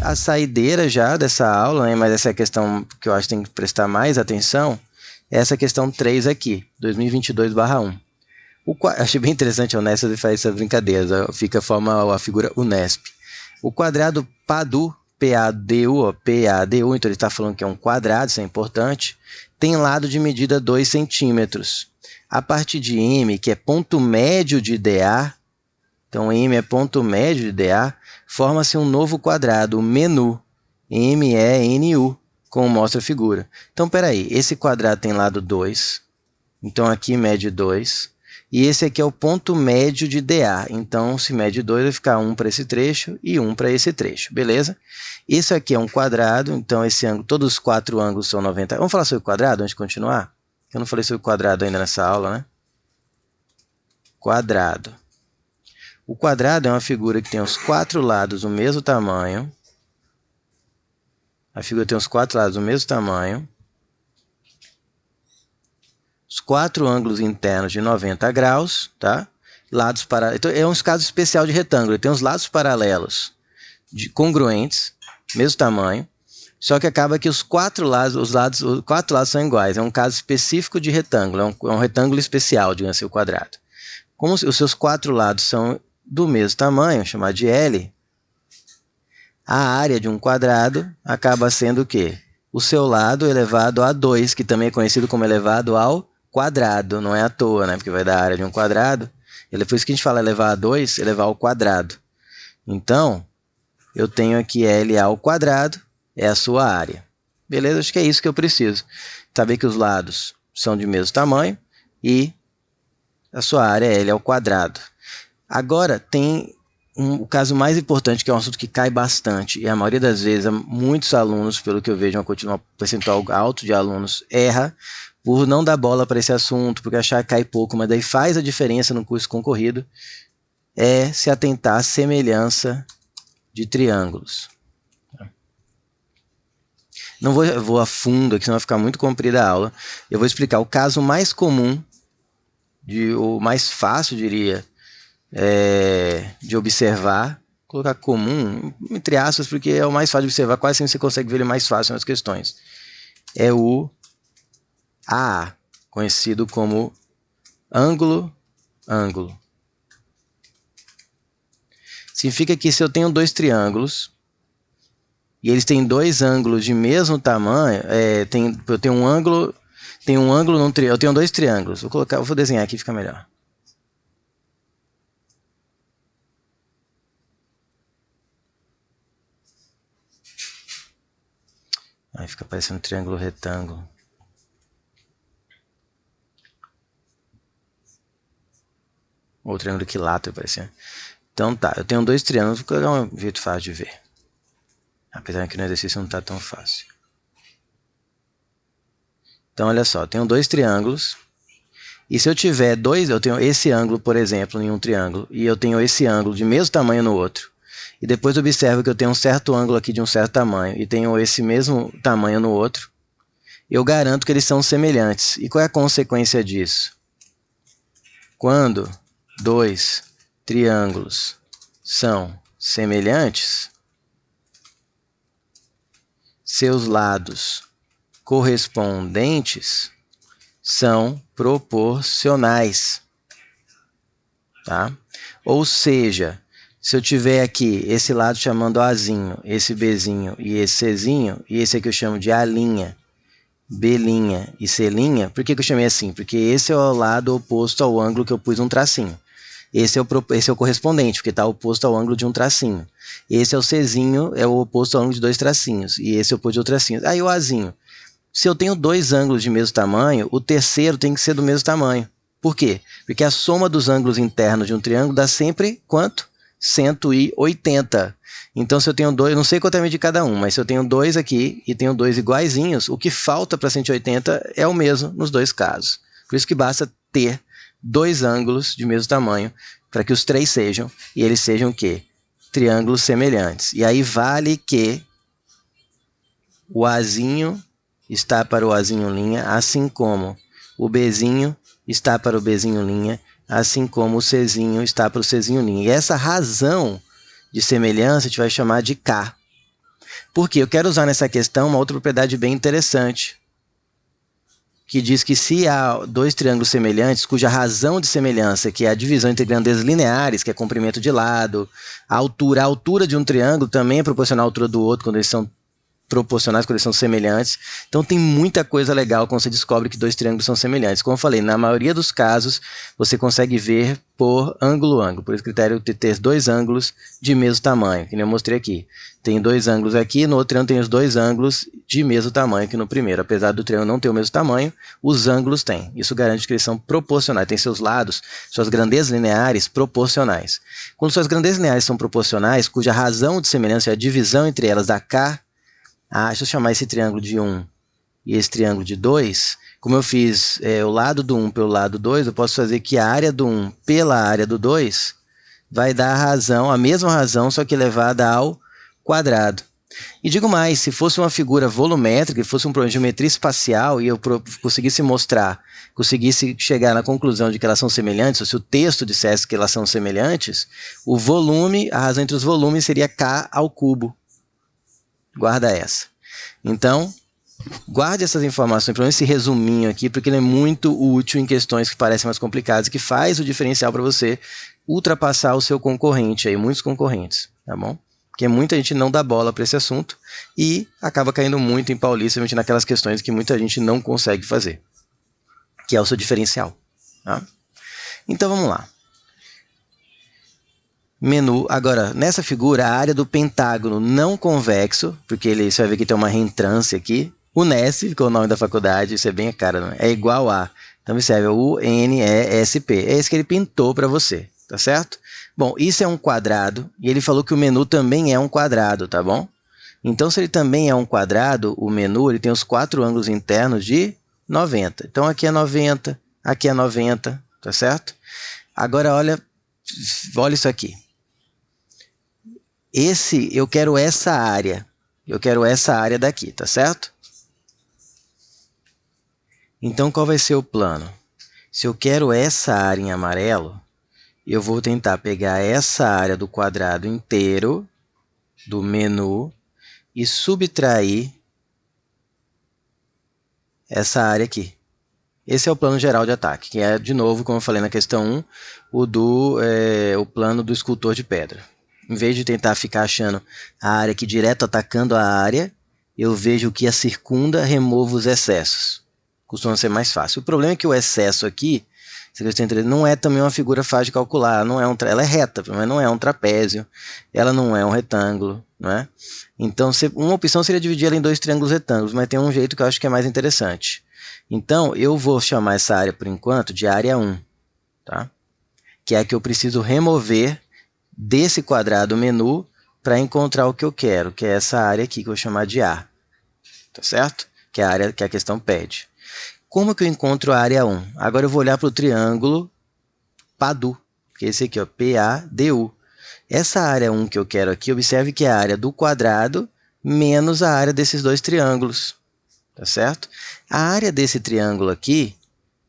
a saideira já dessa aula, né? Mas essa é a questão que eu acho que tem que prestar mais atenção, é essa questão 3 aqui, 2022/1. Achei bem interessante a Unesp faz essa brincadeira, forma a figura Unesp. O quadrado PADU, P-A-D-U, então ele está falando que é um quadrado, isso é importante, tem lado de medida 2 centímetros. A partir de M, que é ponto médio de DA, então M é ponto médio de DA, forma-se um novo quadrado, o menu, M-E-N-U, como mostra a figura. Então, peraí, esse quadrado tem lado 2, então aqui mede 2, e esse aqui é o ponto médio de DA, então se mede 2 vai ficar 1 para esse trecho e 1 para esse trecho, beleza? Isso aqui é um quadrado, então esse ângulo, todos os 4 ângulos são 90. Vamos falar sobre quadrado antes de continuar? Eu não falei sobre quadrado ainda nessa aula, né? Quadrado. O quadrado é uma figura que tem os 4 lados do mesmo tamanho. A figura tem os 4 lados do mesmo tamanho. Os 4 ângulos internos de 90 graus, tá? Lados para... Então, é um caso especial de retângulo. Ele tem os lados paralelos congruentes, mesmo tamanho, só que acaba que os 4 lados são iguais. É um caso específico de retângulo, é um retângulo especial, digamos assim, o quadrado. Como os seus 4 lados são do mesmo tamanho, chamado de L, a área de um quadrado acaba sendo o quê? O seu lado elevado a 2, que também é conhecido como elevado ao quadrado, não é à toa, né? Porque vai dar a área de um quadrado. E depois que a gente fala elevar a 2, elevar ao quadrado. Então, eu tenho aqui L ao quadrado, é a sua área. Beleza? Acho que é isso que eu preciso. Saber que os lados são de mesmo tamanho e a sua área é L ao quadrado. Agora, tem o caso mais importante, que é um assunto que cai bastante, e a maioria das vezes, muitos alunos, pelo que eu vejo, um percentual alto de alunos, erra por não dar bola para esse assunto, porque achar que cai pouco, mas daí faz a diferença no curso concorrido, é se atentar à semelhança de triângulos. Não vou a fundo aqui, senão vai ficar muito comprida a aula. Eu vou explicar o caso mais comum, o mais fácil, diria, de observar, vou colocar comum, entre aspas, porque é o mais fácil de observar, quase sempre você consegue ver ele mais fácil nas questões. É o AA, conhecido como ângulo. Significa que se eu tenho 2 triângulos, e eles têm 2 ângulos de mesmo tamanho, eu tenho um ângulo num triângulo, eu tenho 2 triângulos, vou desenhar aqui, fica melhor. Aí fica parecendo um triângulo retângulo. Ou triângulo equilátero, parecendo. Então tá, eu tenho 2 triângulos, vou colocar um jeito fácil de ver. Apesar que no exercício não está tão fácil. Então, olha só, eu tenho 2 triângulos. E se eu tiver eu tenho esse ângulo, por exemplo, em um triângulo, e eu tenho esse ângulo de mesmo tamanho no outro. E depois observo que eu tenho um certo ângulo aqui de um certo tamanho, e tenho esse mesmo tamanho no outro. Eu garanto que eles são semelhantes. E qual é a consequência disso? Quando 2 triângulos são semelhantes, seus lados correspondentes são proporcionais, tá? Ou seja, se eu tiver aqui esse lado chamando Azinho, esse Bzinho e esse Czinho, e esse aqui eu chamo de A', B' e C', por que eu chamei assim? Porque esse é o lado oposto ao ângulo que eu pus um tracinho. Esse é o correspondente, porque está oposto ao ângulo de um tracinho. Esse é o Czinho, é o oposto ao ângulo de 2 tracinhos. E esse é o oposto de outro tracinho. Aí o Azinho. Se eu tenho 2 ângulos de mesmo tamanho, o terceiro tem que ser do mesmo tamanho. Por quê? Porque a soma dos ângulos internos de um triângulo dá sempre quanto? 180. Então, se eu tenho 2, não sei quanto é a medida de cada um, mas se eu tenho 2 aqui e tenho 2 iguaizinhos, o que falta para 180 é o mesmo nos 2 casos. Por isso que basta ter 2 ângulos de mesmo tamanho para que os 3 sejam, e eles sejam o quê? Triângulos semelhantes. E aí vale que o Azinho está para o Azinho linha, assim como o Bzinho está para o Bzinho linha, assim como o Czinho está para o Czinho linha. E essa razão de semelhança a gente vai chamar de K. Porque eu quero usar nessa questão uma outra propriedade bem interessante, que diz que se há dois triângulos semelhantes, cuja razão de semelhança, que é a divisão entre grandezas lineares, que é comprimento de lado, a altura de um triângulo também é proporcional à altura do outro, quando eles são proporcionais, quando eles são semelhantes. Então tem muita coisa legal quando você descobre que dois triângulos são semelhantes. Como eu falei, na maioria dos casos, você consegue ver por ângulo-ângulo, por esse critério de ter dois ângulos de mesmo tamanho, que nem eu mostrei aqui. Tem dois ângulos aqui, no outro triângulo tem os dois ângulos de mesmo tamanho que no primeiro. Apesar do triângulo não ter o mesmo tamanho, os ângulos têm. Isso garante que eles são proporcionais, tem seus lados, suas grandezas lineares proporcionais. Quando suas grandezas lineares são proporcionais, cuja razão de semelhança é a divisão entre elas da K, deixa eu chamar esse triângulo de 1 e esse triângulo de 2. Como eu fiz o lado do 1 pelo lado do 2, eu posso fazer que a área do 1 pela área do 2 vai dar a mesma razão, só que elevada ao quadrado. E digo mais, se fosse uma figura volumétrica, se fosse um problema de geometria espacial e eu conseguisse chegar na conclusão de que elas são semelhantes, ou se o texto dissesse que elas são semelhantes, o volume, a razão entre os volumes seria K ao cubo. Guarda essa. Então, guarde essas informações, pelo menos esse resuminho aqui, porque ele é muito útil em questões que parecem mais complicadas, que faz o diferencial para você ultrapassar o seu concorrente, aí, muitos concorrentes, tá bom? Porque muita gente não dá bola para esse assunto e acaba caindo muito em paulista, naquelas questões que muita gente não consegue fazer, que é o seu diferencial. Tá? Então, vamos lá. Menu, agora, nessa figura, a área do pentágono não convexo, porque você vai ver que tem uma reentrância aqui, UNESP, que é o nome da faculdade, isso é bem a cara, não é? É igual a, então observe, UNESP, é esse que ele pintou para você, tá certo? Bom, isso é um quadrado, e ele falou que o menu também é um quadrado, tá bom? Então, se ele também é um quadrado, o menu ele tem os 4 ângulos internos de 90. Então, aqui é 90, aqui é 90, tá certo? Agora, olha isso aqui. Eu quero essa área. Eu quero essa área daqui, tá certo? Então, qual vai ser o plano? Se eu quero essa área em amarelo, eu vou tentar pegar essa área do quadrado inteiro, do menu, e subtrair essa área aqui. Esse é o plano geral de ataque, que é, de novo, como eu falei na questão 1, o plano do escultor de pedra. Em vez de tentar ficar achando a área aqui direto atacando a área, eu vejo o que a circunda, removo os excessos. Costuma ser mais fácil. O problema é que o excesso aqui, não é também uma figura fácil de calcular. Ela é reta, mas não é um trapézio. Ela não é um retângulo. Não é? Então, uma opção seria dividir ela em 2 triângulos retângulos, mas tem um jeito que eu acho que é mais interessante. Então, eu vou chamar essa área, por enquanto, de área 1. Tá? Que é a que eu preciso remover desse quadrado menu para encontrar o que eu quero, que é essa área aqui que eu vou chamar de A, tá certo? Que é a área que a questão pede. Como que eu encontro a área 1? Agora eu vou olhar para o triângulo PADU, que é esse aqui, ó, PADU. Essa área 1 que eu quero aqui, observe que é a área do quadrado menos a área desses 2 triângulos, tá certo? A área desse triângulo aqui,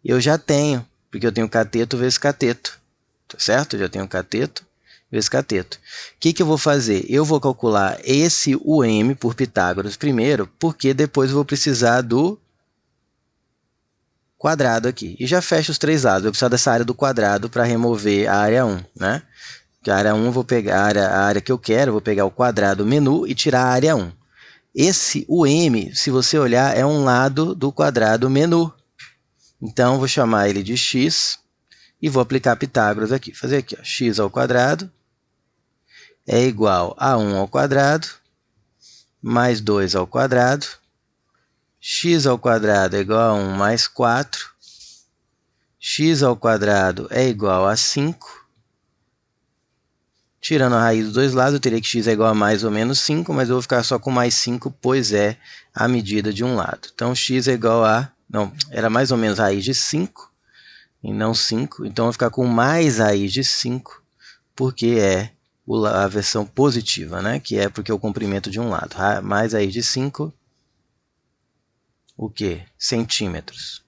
eu já tenho, porque eu tenho cateto vezes cateto, tá certo? Eu já tenho cateto vezes cateto. O que eu vou fazer? Eu vou calcular esse UM por Pitágoras primeiro, porque depois eu vou precisar do quadrado aqui. E já fecho os 3 lados. Eu vou precisar dessa área do quadrado para remover a área 1, né? Que a área 1 eu vou pegar a área que eu quero, eu vou pegar o quadrado menu e tirar a área 1. Esse UM, se você olhar, é um lado do quadrado menu. Então, eu vou chamar ele de x e vou aplicar Pitágoras aqui. Fazer aqui, ó, x ao quadrado é igual a 1 ao quadrado mais 2 ao quadrado. X ao quadrado é igual a 1 mais 4. X ao quadrado é igual a 5. Tirando a raiz dos 2 lados, eu teria que x é igual a mais ou menos 5, mas eu vou ficar só com mais 5, pois é a medida de um lado. Então, x é igual a... Não, era mais ou menos raiz de 5, e não 5. Então, eu vou ficar com mais raiz de 5, porque é a versão positiva, né? Que é porque é o comprimento de um lado. Mais raiz de 5, o quê? Centímetros.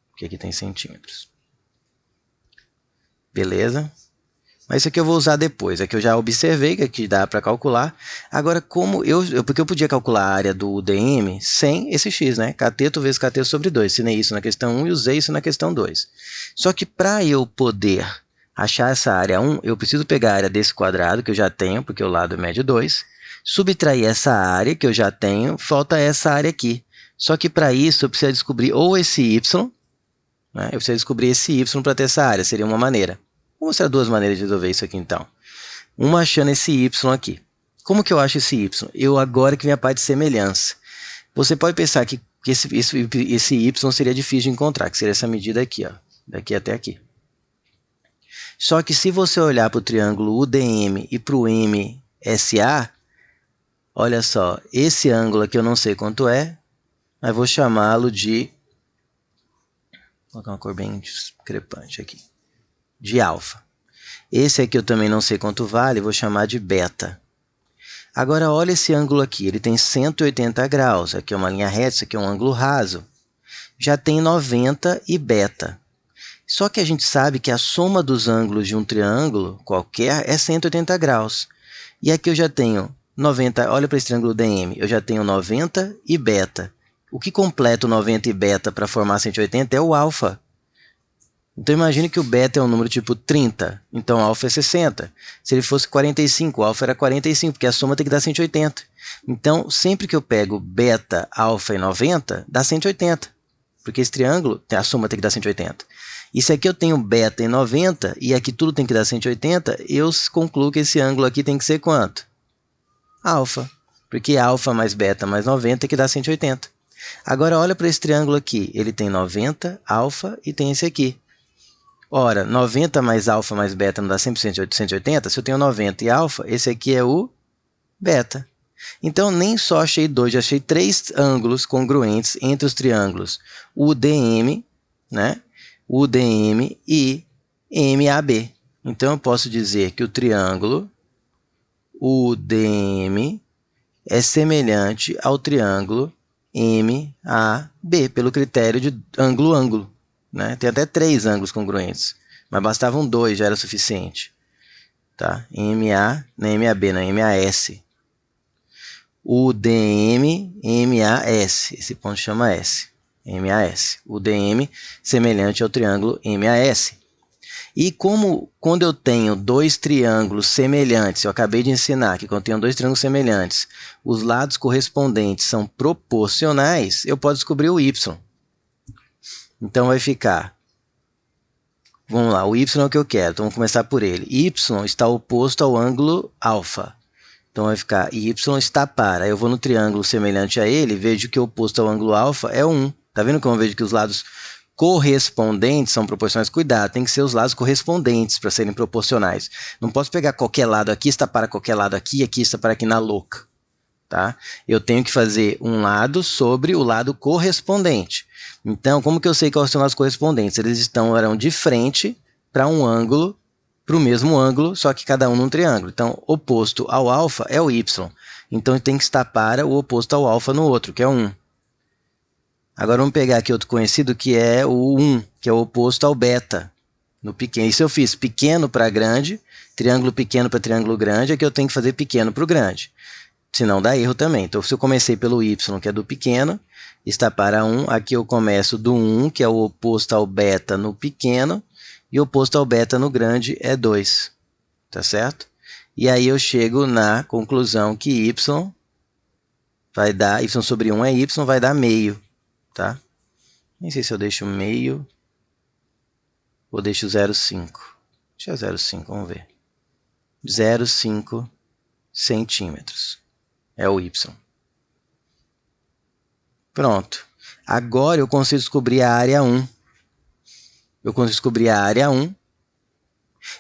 Porque aqui tem centímetros. Beleza? Mas isso aqui eu vou usar depois. Aqui eu já observei que aqui dá para calcular. Agora, porque eu podia calcular a área do UDM sem esse x, né? Cateto vezes cateto sobre 2. Ensinei isso na questão 1 e usei isso na questão 2. Só que para eu poder achar essa área 1, eu preciso pegar a área desse quadrado, que eu já tenho, porque o lado mede 2, subtrair essa área que eu já tenho, falta essa área aqui. Só que para isso eu preciso descobrir ou esse y, né? Eu preciso descobrir esse y para ter essa área, seria uma maneira. Vou mostrar duas maneiras de resolver isso aqui, então. Uma achando esse y aqui. Como que eu acho esse y? Eu agora que vem a parte de semelhança. Você pode pensar que esse y seria difícil de encontrar, que seria essa medida aqui, ó, daqui até aqui. Só que se você olhar para o triângulo UDM e para o MSA, olha só, esse ângulo aqui eu não sei quanto é, mas vou chamá-lo de... Vou colocar uma cor bem discrepante aqui. De alfa. Esse aqui eu também não sei quanto vale, vou chamar de beta. Agora olha esse ângulo aqui, ele tem 180 graus, aqui é uma linha reta, isso aqui é um ângulo raso. Já tem 90 e beta. Só que a gente sabe que a soma dos ângulos de um triângulo qualquer é 180 graus. E aqui eu já tenho 90, olha para esse triângulo DM, eu já tenho 90 e beta. O que completa o 90 e beta para formar 180 é o alfa. Então imagine que o beta é um número tipo 30, então o alfa é 60. Se ele fosse 45, o alfa era 45, porque a soma tem que dar 180. Então, sempre que eu pego beta, alfa e 90, dá 180. Porque esse triângulo, a soma tem que dar 180. E se aqui eu tenho beta e 90, e aqui tudo tem que dar 180, eu concluo que esse ângulo aqui tem que ser quanto? Alfa. Porque alfa mais beta mais 90 tem que dar 180. Agora, olha para esse triângulo aqui. Ele tem 90, alfa e tem esse aqui. Ora, 90 mais alfa mais beta não dá 100% de 180? Se eu tenho 90 e alfa, esse aqui é o beta. Então, nem só achei dois, já achei três ângulos congruentes entre os triângulos UDM, né? UDM e MAB. Então, eu posso dizer que o triângulo UDM é semelhante ao triângulo MAB, pelo critério de ângulo-ângulo. Né? Tem até três ângulos congruentes, mas bastavam dois, já era suficiente. Tá? MA, não MAB, não MAS. UDM, MAS. Esse ponto chama S. MAS. UDM semelhante ao triângulo MAS. E quando eu tenho dois triângulos semelhantes, eu acabei de ensinar que quando eu tenho dois triângulos semelhantes, os lados correspondentes são proporcionais, eu posso descobrir o y. Então vai ficar, vamos lá, o y é o que eu quero, então vamos começar por ele. Y está oposto ao ângulo alfa. Então vai ficar y está par. Aí eu vou no triângulo semelhante a ele, vejo que o oposto ao ângulo alfa é o 1. Tá vendo como eu vejo que os lados correspondentes são proporcionais? Cuidado, tem que ser os lados correspondentes para serem proporcionais. Não posso pegar qualquer lado aqui, está para qualquer lado aqui, aqui está para aqui na louca. Tá? Eu tenho que fazer um lado sobre o lado correspondente. Então, como que eu sei quais são os correspondentes? Eles estarão de frente para um ângulo, para o mesmo ângulo, só que cada um num triângulo. Então, oposto ao alfa é o y. Então, tem que estar para o oposto ao alfa no outro, que é o 1. Agora, vamos pegar aqui outro conhecido, que é o 1, que é o oposto ao beta. No pequeno. Isso eu fiz pequeno para grande, triângulo pequeno para triângulo grande, aqui eu tenho que fazer pequeno para o grande. Senão dá erro também. Então, se eu comecei pelo y, que é do pequeno, está para 1. Aqui eu começo do 1, que é o oposto ao beta no pequeno, e o oposto ao beta no grande é 2. Tá certo? E aí eu chego na conclusão que y vai dar, y sobre 1 é y, vai dar meio. Tá? Nem sei se eu deixo meio ou deixo 0,5. Deixa 0,5, vamos ver. 0,5 centímetros. É o y. Pronto. Agora eu consigo descobrir a área 1. Eu consigo descobrir a área 1.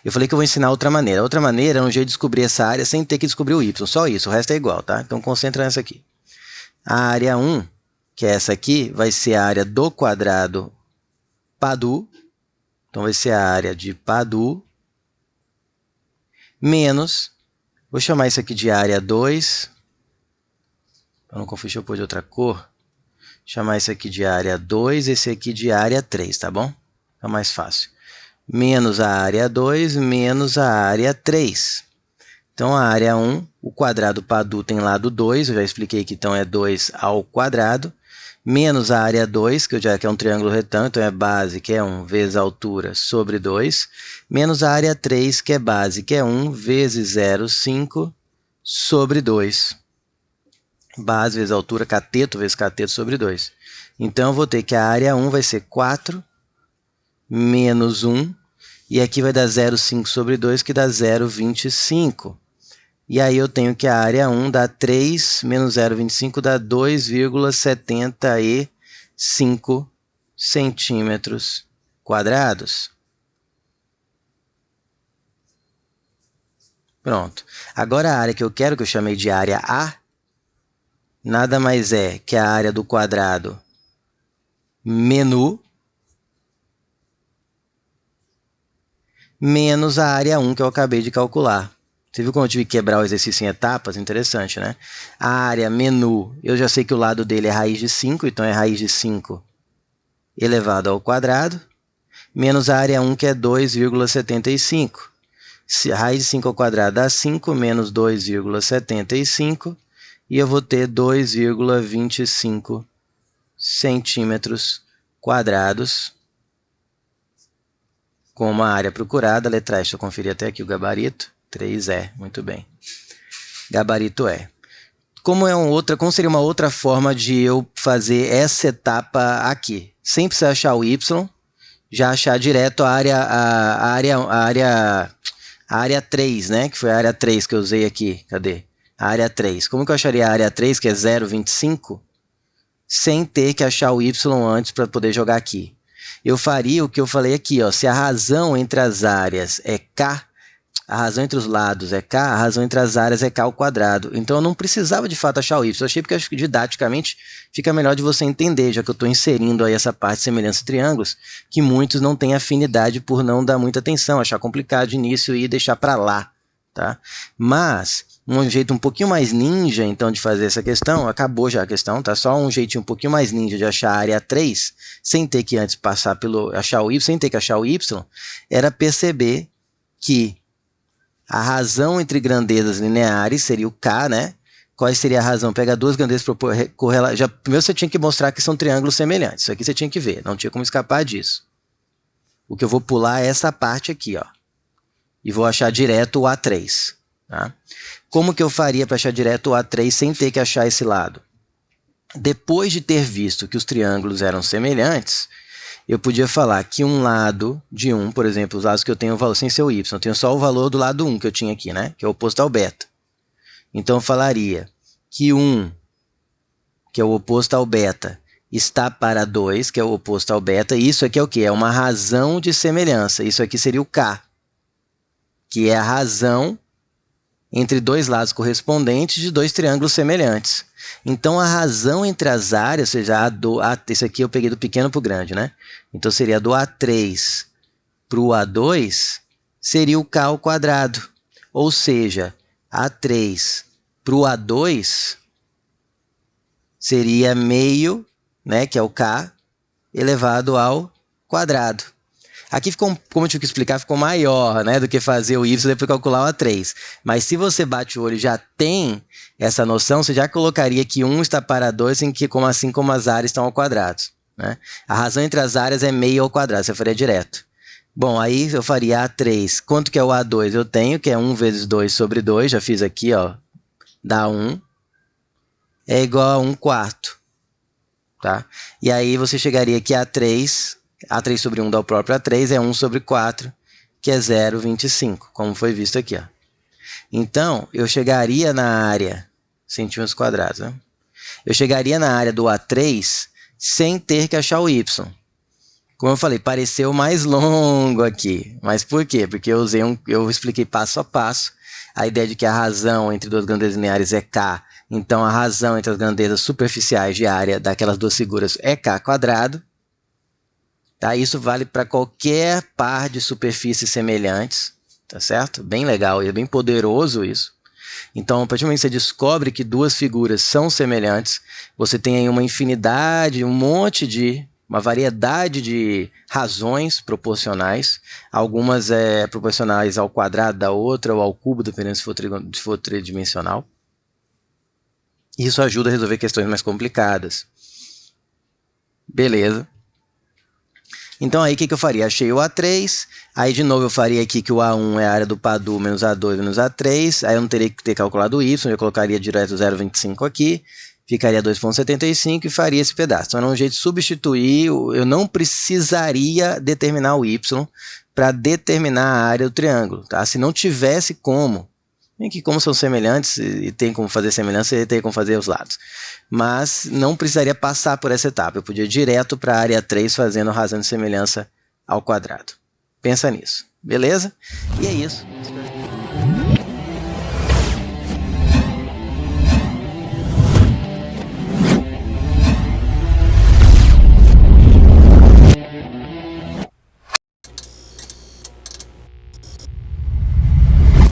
Eu falei que eu vou ensinar outra maneira. Outra maneira é um jeito de descobrir essa área sem ter que descobrir o y. Só isso, o resto é igual, tá? Então concentra nessa aqui. A área 1, que é essa aqui, vai ser a área do quadrado PADU. Então vai ser a área de PADU menos, vou chamar isso aqui de área 2. Para não confundir, eu pôr de outra cor. Chamar isso aqui de área 2, esse aqui de área 3, tá bom? É mais fácil. menos a área 2, menos a área 3. Então, a área 1, o quadrado Padu tem lado 2, eu já expliquei que então é 2 ao quadrado, menos a área 2, que é um triângulo retângulo, então é base, que é 1, vezes a altura, sobre 2, menos a área 3, que é base, que é 1, vezes 0,5, sobre 2. Base vezes altura, cateto vezes cateto sobre 2. Então, eu vou ter que a área 1 vai ser 4, menos 1, e aqui vai dar 0,5 sobre 2, que dá 0,25. E aí eu tenho que a área 1 dá 3 menos 0,25 dá 2,75 centímetros quadrados. Pronto. Agora a área que eu quero, que eu chamei de área A, nada mais é que a área do quadrado menu menos a área 1 que eu acabei de calcular. Você viu como eu tive que quebrar o exercício em etapas? Interessante, né? A área menu, eu já sei que o lado dele é raiz de 5, então é raiz de 5 elevado ao quadrado, menos a área 1, que é 2,75. Raiz de 5 ao quadrado dá 5, menos 2,75, e eu vou ter 2,25 centímetros quadrados como a área procurada. Letra E, deixa eu conferir até aqui o gabarito. 3E, muito bem. Gabarito E. Como seria uma outra forma de eu fazer essa etapa aqui? Sem precisar achar o Y, já achar direto a área 3, né? Que foi a área 3 que eu usei aqui. Cadê? A área 3. Como que eu acharia a área 3, que é 0,25, sem ter que achar o Y antes para poder jogar aqui? Eu faria o que eu falei aqui, ó. Se a razão entre as áreas é K, a razão entre os lados é K, a razão entre as áreas é K ao quadrado. Então, eu não precisava, de fato, achar o Y. Eu achei porque, acho que didaticamente, fica melhor de você entender, já que eu estou inserindo aí essa parte de semelhança de triângulos, que muitos não têm afinidade por não dar muita atenção, achar complicado de início e deixar para lá, tá? Mas, um jeito um pouquinho mais ninja, então, de fazer essa questão, acabou já a questão, tá? Só um jeitinho um pouquinho mais ninja de achar a área 3, sem ter que antes passar achar o Y, sem ter que achar o Y, era perceber que a razão entre grandezas lineares seria o K, né? Qual seria a razão? Pega duas grandezas correlatas. Primeiro você tinha que mostrar que são triângulos semelhantes. Isso aqui você tinha que ver, não tinha como escapar disso. O que eu vou pular é essa parte aqui, ó. E vou achar direto o A3. Tá? Como que eu faria para achar direto o A3 sem ter que achar esse lado? Depois de ter visto que os triângulos eram semelhantes, eu podia falar que um lado de 1, por exemplo, os lados que eu tenho o valor sem ser o y, eu tenho só o valor do lado 1 que eu tinha aqui, né? Que é o oposto ao beta. Então, eu falaria que 1, que é o oposto ao beta, está para 2, que é o oposto ao beta. E isso aqui é o quê? É uma razão de semelhança. Isso aqui seria o K, que é a razão entre dois lados correspondentes de dois triângulos semelhantes. Então, a razão entre as áreas, ou seja, isso aqui eu peguei do pequeno para o grande, né? Então, seria do A3 para o A2, seria o K ao quadrado. Ou seja, A3 para o A2 seria meio, né, que é o K, elevado ao quadrado. Aqui ficou, como eu tive que explicar, ficou maior, né, do que fazer o y e depois calcular o A3. Mas se você bate o olho e já tem essa noção, você já colocaria que 1 está para 2, assim como as áreas estão ao quadrado. Né? A razão entre as áreas é meio ao quadrado, você faria direto. Bom, aí eu faria A3. Quanto que é o A2? Eu tenho, que é 1 vezes 2 sobre 2, já fiz aqui, ó, dá 1. É igual a 1 quarto. Tá? E aí você chegaria aqui a A3 sobre 1 dá o próprio A3, é 1 sobre 4, que é 0,25, como foi visto aqui. Ó. Então, eu chegaria na área, centímetros quadrados, né? Eu chegaria na área do A3 sem ter que achar o y. Como eu falei, pareceu mais longo aqui. Mas por quê? Porque eu expliquei passo a passo a ideia de que a razão entre duas grandezas lineares é K. Então, a razão entre as grandezas superficiais de área daquelas duas figuras é K quadrado. Tá? Isso vale para qualquer par de superfícies semelhantes, tá certo? Bem legal e bem poderoso isso. Então, a partir do momento que você descobre que duas figuras são semelhantes, você tem aí uma infinidade, um monte de uma variedade de razões proporcionais, algumas proporcionais ao quadrado da outra ou ao cubo, dependendo se for tridimensional. Isso ajuda a resolver questões mais complicadas. Beleza. Então aí o que eu faria? Achei o A3, aí de novo eu faria aqui que o A1 é a área do PADU menos A2 menos A3, aí eu não teria que ter calculado o Y, eu colocaria direto 0,25 aqui, ficaria 2,75 e faria esse pedaço. Então era um jeito de substituir, eu não precisaria determinar o Y para determinar a área do triângulo, tá? Se não tivesse como, que como são semelhantes e tem como fazer semelhança, e tem como fazer os lados. Mas não precisaria passar por essa etapa, eu podia ir direto para a área 3 fazendo razão de semelhança ao quadrado. Pensa nisso, beleza? E é isso.